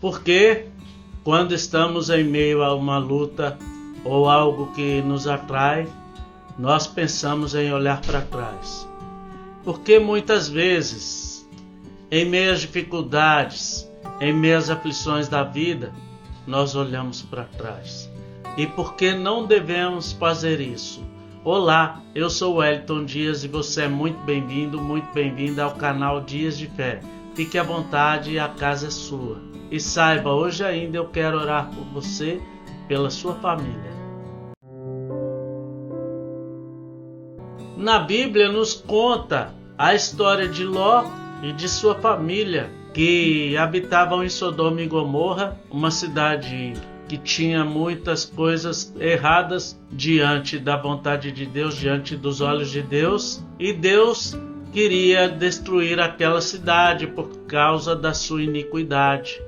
Porque quando estamos em meio a uma luta ou algo que nos atrai, nós pensamos em olhar para trás. Porque muitas vezes, em meio às dificuldades, em meio às aflições da vida, nós olhamos para trás. E por que não devemos fazer isso? Olá, eu sou Wellington Dias e você é muito bem-vindo, muito bem-vinda ao canal Dias de Fé. Fique à vontade, a casa é sua. E saiba, hoje ainda eu quero orar por você, pela sua família. Na Bíblia nos conta a história de Ló e de sua família, que habitavam em Sodoma e Gomorra, uma cidade que tinha muitas coisas erradas diante da vontade de Deus, diante dos olhos de Deus, e Deus queria destruir aquela cidade por causa da sua iniquidade,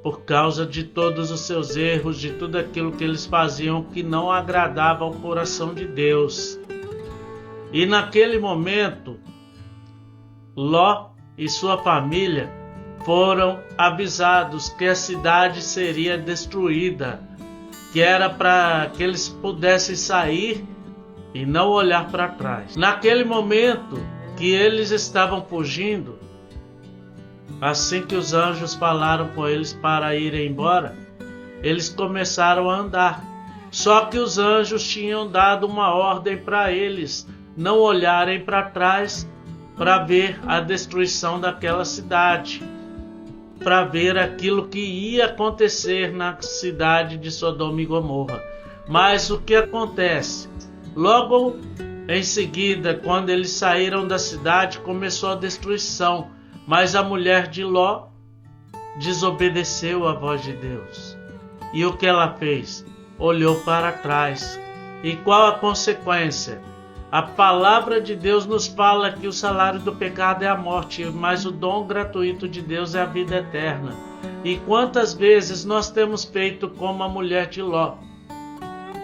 por causa de todos os seus erros, de tudo aquilo que eles faziam que não agradava ao coração de Deus. E naquele momento, Ló e sua família foram avisados que a cidade seria destruída, que era para que eles pudessem sair e não olhar para trás. Naquele momento que eles estavam fugindo, assim que os anjos falaram com eles para irem embora, eles começaram a andar. Só que os anjos tinham dado uma ordem para eles não olharem para trás para ver a destruição daquela cidade, para ver aquilo que ia acontecer na cidade de Sodoma e Gomorra. Mas o que acontece? Logo em seguida, quando eles saíram da cidade, começou a destruição. Mas a mulher de Ló desobedeceu à voz de Deus. E o que ela fez? Olhou para trás. E qual a consequência? A palavra de Deus nos fala que o salário do pecado é a morte, mas o dom gratuito de Deus é a vida eterna. E quantas vezes nós temos feito como a mulher de Ló?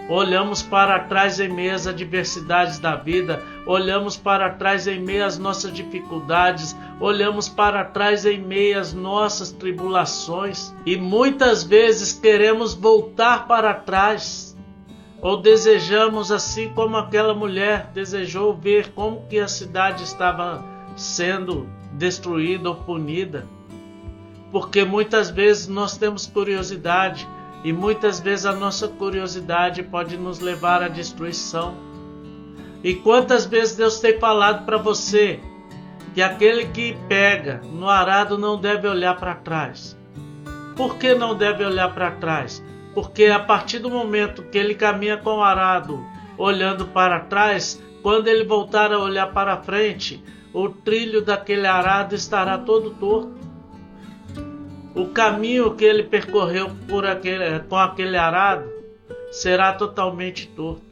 Olhamos para trás em meio às adversidades da vida, olhamos para trás em meio às nossas dificuldades, olhamos para trás em meio às nossas tribulações e muitas vezes queremos voltar para trás. Ou desejamos, assim como aquela mulher desejou, ver como que a cidade estava sendo destruída ou punida. Porque muitas vezes nós temos curiosidade e muitas vezes a nossa curiosidade pode nos levar à destruição. E quantas vezes Deus tem falado para você que aquele que pega no arado não deve olhar para trás. Por que não deve olhar para trás? Porque a partir do momento que ele caminha com o arado olhando para trás, quando ele voltar a olhar para frente, o trilho daquele arado estará todo torto. O caminho que ele percorreu com aquele arado será totalmente torto.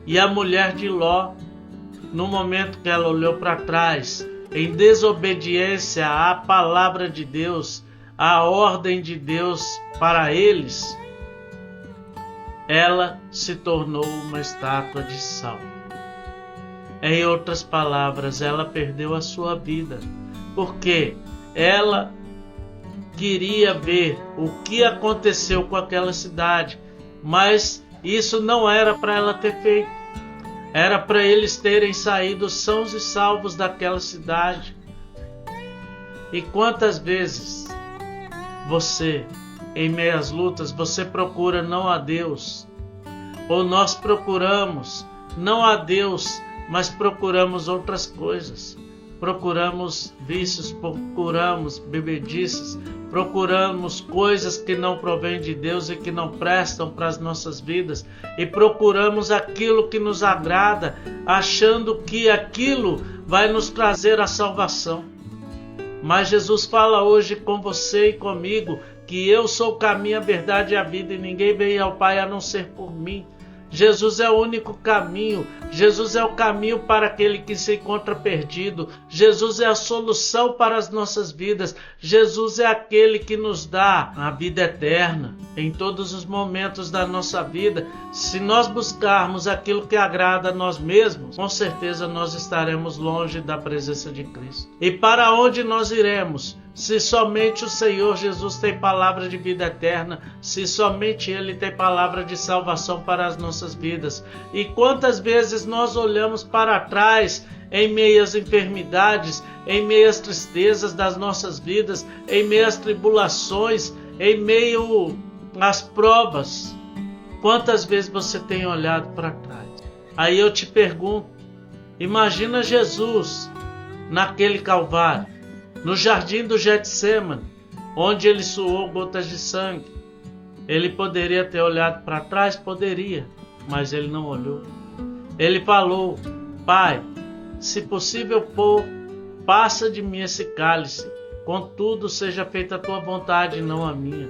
E a mulher de Ló, no momento que ela olhou para trás, em desobediência à palavra de Deus, à ordem de Deus para eles, ela se tornou uma estátua de sal. Em outras palavras, ela perdeu a sua vida, porque ela queria ver o que aconteceu com aquela cidade, mas isso não era para ela ter feito. Era para eles terem saído sãos e salvos daquela cidade. E quantas vezes você, em meio às lutas, você procura não a Deus, ou nós procuramos não a Deus, mas procuramos outras coisas. Procuramos vícios, procuramos bebedices, procuramos coisas que não provêm de Deus e que não prestam para as nossas vidas, e procuramos aquilo que nos agrada, achando que aquilo vai nos trazer a salvação. Mas Jesus fala hoje com você e comigo que eu sou o caminho, a verdade e a vida, e ninguém veio ao Pai a não ser por mim. Jesus é o único caminho. Jesus é o caminho para aquele que se encontra perdido. Jesus é a solução para as nossas vidas. Jesus é aquele que nos dá a vida eterna em todos os momentos da nossa vida. Se nós buscarmos aquilo que agrada a nós mesmos, com certeza nós estaremos longe da presença de Cristo. E para onde nós iremos se somente o Senhor Jesus tem palavra de vida eterna, se somente Ele tem palavra de salvação para as nossas vidas. E quantas vezes nós olhamos para trás em meio às enfermidades, em meio às tristezas das nossas vidas, em meio às tribulações, em meio às provas. Quantas vezes você tem olhado para trás? Aí eu te pergunto, imagina Jesus naquele Calvário, no jardim do Getsêmani, onde ele suou gotas de sangue. Ele poderia ter olhado para trás? Poderia, mas ele não olhou. Ele falou: Pai, se possível for, passa de mim esse cálice, contudo seja feita a tua vontade e não a minha.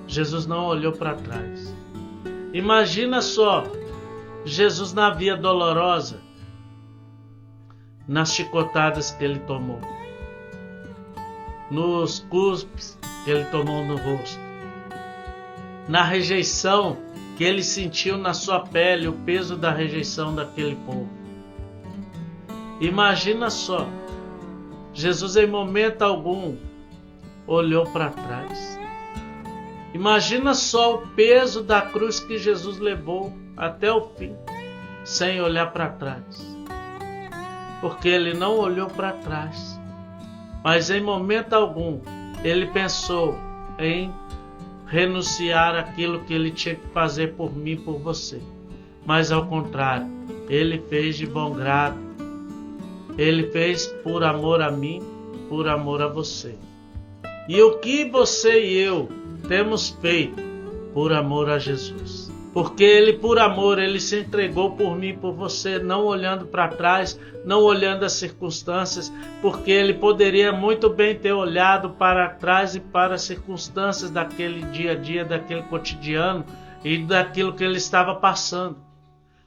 Jesus não olhou para trás. Imagina só, Jesus na via dolorosa, nas chicotadas que ele tomou, nos cuspes que ele tomou no rosto, na rejeição que ele sentiu na sua pele, o peso da rejeição daquele povo. Imagina só, Jesus em momento algum olhou para trás. Imagina só o peso da cruz que Jesus levou até o fim, sem olhar para trás. Porque ele não olhou para trás. Mas em momento algum, ele pensou em renunciar àquilo que ele tinha que fazer por mim e por você. Mas ao contrário, ele fez de bom grado. Ele fez por amor a mim, por amor a você. E o que você e eu temos feito por amor a Jesus? Porque ele, por amor, ele se entregou por mim, por você, não olhando para trás, não olhando as circunstâncias, porque ele poderia muito bem ter olhado para trás e para as circunstâncias daquele dia a dia, daquele cotidiano e daquilo que ele estava passando.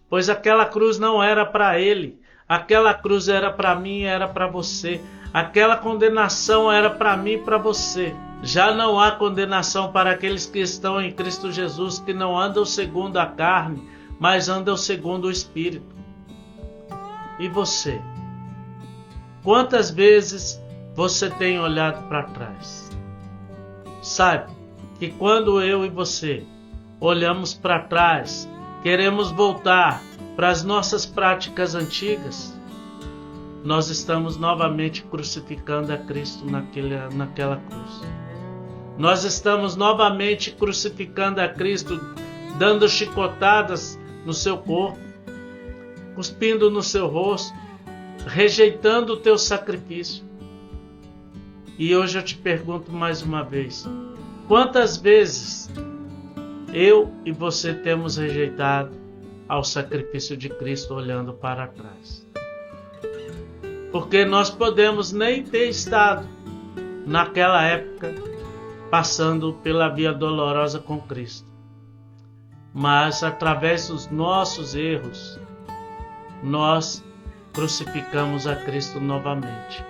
Pois aquela cruz não era para ele, aquela cruz era para mim, era para você. Aquela condenação era para mim e para você. Já não há condenação para aqueles que estão em Cristo Jesus, que não andam segundo a carne, mas andam segundo o Espírito. E você? Quantas vezes você tem olhado para trás? Saiba que quando eu e você olhamos para trás, queremos voltar para as nossas práticas antigas, nós estamos novamente crucificando a Cristo naquela cruz. Nós estamos novamente crucificando a Cristo, dando chicotadas no seu corpo, cuspindo no seu rosto, rejeitando o teu sacrifício. E hoje eu te pergunto mais uma vez, quantas vezes eu e você temos rejeitado ao sacrifício de Cristo olhando para trás? Porque nós podemos nem ter estado naquela época passando pela via dolorosa com Cristo. Mas através dos nossos erros, nós crucificamos a Cristo novamente.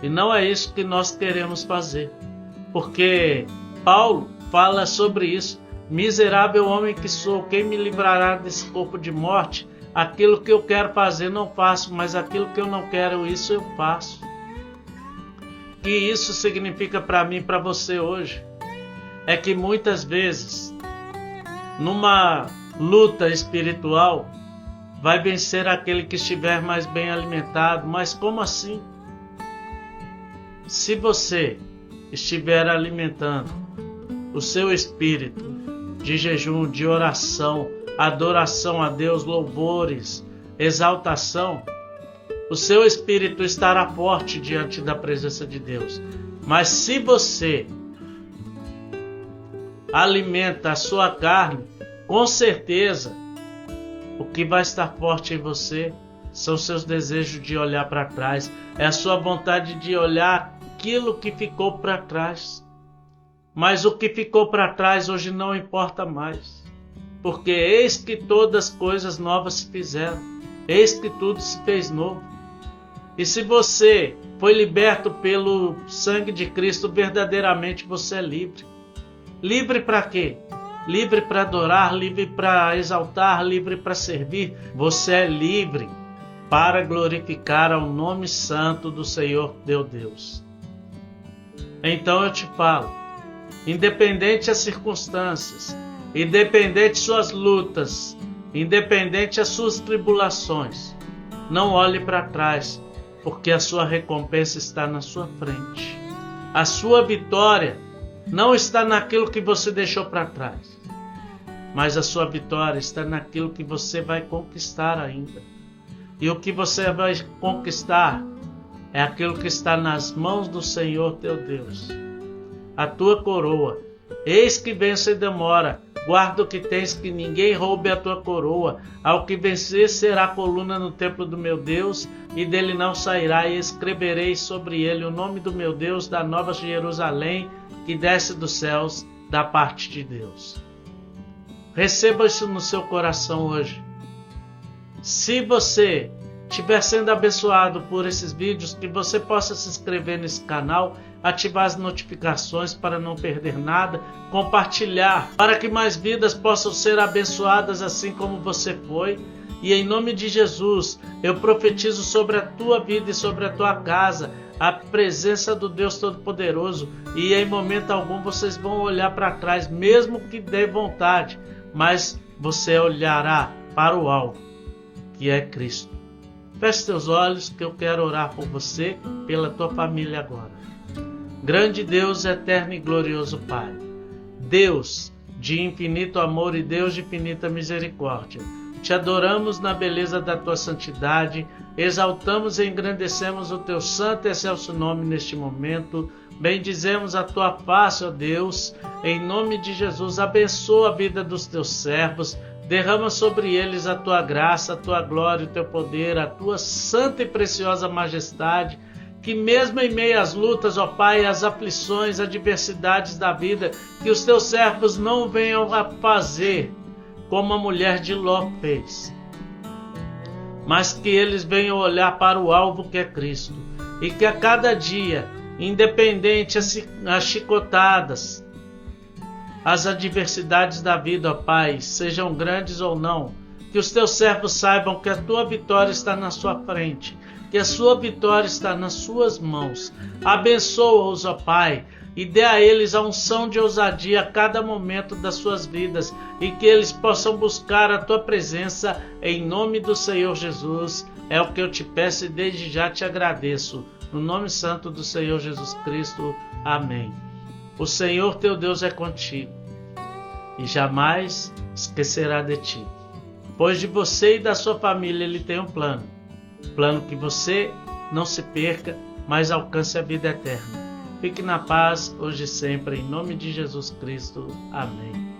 E não é isso que nós queremos fazer. Porque Paulo fala sobre isso. Miserável homem que sou, quem me livrará desse corpo de morte? Aquilo que eu quero fazer não faço, mas aquilo que eu não quero, isso eu faço. O que isso significa para mim e para você hoje? É que muitas vezes, numa luta espiritual, vai vencer aquele que estiver mais bem alimentado. Mas como assim? Se você estiver alimentando o seu espírito de jejum, de oração, adoração a Deus, louvores, exaltação, o seu espírito estará forte diante da presença de Deus. Mas se você alimenta a sua carne, com certeza o que vai estar forte em você são seus desejos de olhar para trás, é a sua vontade de olhar aquilo que ficou para trás. Mas o que ficou para trás hoje não importa mais, porque eis que todas as coisas novas se fizeram, eis que tudo se fez novo. E se você foi liberto pelo sangue de Cristo, verdadeiramente você é livre. Livre para quê? Livre para adorar, livre para exaltar, livre para servir. Você é livre para glorificar ao nome santo do Senhor teu Deus. Então eu te falo, independente as circunstâncias, independente suas lutas, independente as suas tribulações, não olhe para trás, porque a sua recompensa está na sua frente. A sua vitória não está naquilo que você deixou para trás, mas a sua vitória está naquilo que você vai conquistar ainda. E o que você vai conquistar é aquilo que está nas mãos do Senhor teu Deus. A tua coroa, eis que vem sem demora, guarda o que tens, que ninguém roube a tua coroa. Ao que vencer será coluna no templo do meu Deus, e dele não sairá, e escreverei sobre ele o nome do meu Deus, da nova Jerusalém, que desce dos céus, da parte de Deus. Receba isso no seu coração hoje. Se você estiver sendo abençoado por esses vídeos, que você possa se inscrever nesse canal, ativar as notificações para não perder nada, compartilhar para que mais vidas possam ser abençoadas assim como você foi. E em nome de Jesus, eu profetizo sobre a tua vida e sobre a tua casa a presença do Deus Todo-Poderoso, e em momento algum vocês vão olhar para trás, mesmo que dê vontade, mas você olhará para o alvo, que é Cristo. Feche seus olhos, que eu quero orar por você, pela tua família agora. Grande Deus, eterno e glorioso Pai, Deus de infinito amor e Deus de infinita misericórdia, te adoramos na beleza da tua santidade, exaltamos e engrandecemos o teu santo e excelso nome neste momento, bendizemos a tua face, ó Deus, em nome de Jesus. Abençoa a vida dos teus servos, derrama sobre eles a tua graça, a tua glória, o teu poder, a tua santa e preciosa majestade, que mesmo em meio às lutas, ó Pai, às aflições, adversidades da vida, que os teus servos não venham a fazer como a mulher de Ló fez, mas que eles venham olhar para o alvo que é Cristo, e que a cada dia, independente as chicotadas, as adversidades da vida, ó Pai, sejam grandes ou não, que os teus servos saibam que a tua vitória está na sua frente, que a sua vitória está nas suas mãos. Abençoa-os, ó Pai, e dê a eles a unção de ousadia a cada momento das suas vidas, e que eles possam buscar a tua presença em nome do Senhor Jesus. É o que eu te peço e desde já te agradeço. No nome santo do Senhor Jesus Cristo. Amém. O Senhor teu Deus é contigo e jamais esquecerá de ti, pois de você e da sua família Ele tem um plano que você não se perca, mas alcance a vida eterna. Fique na paz, hoje e sempre, em nome de Jesus Cristo. Amém.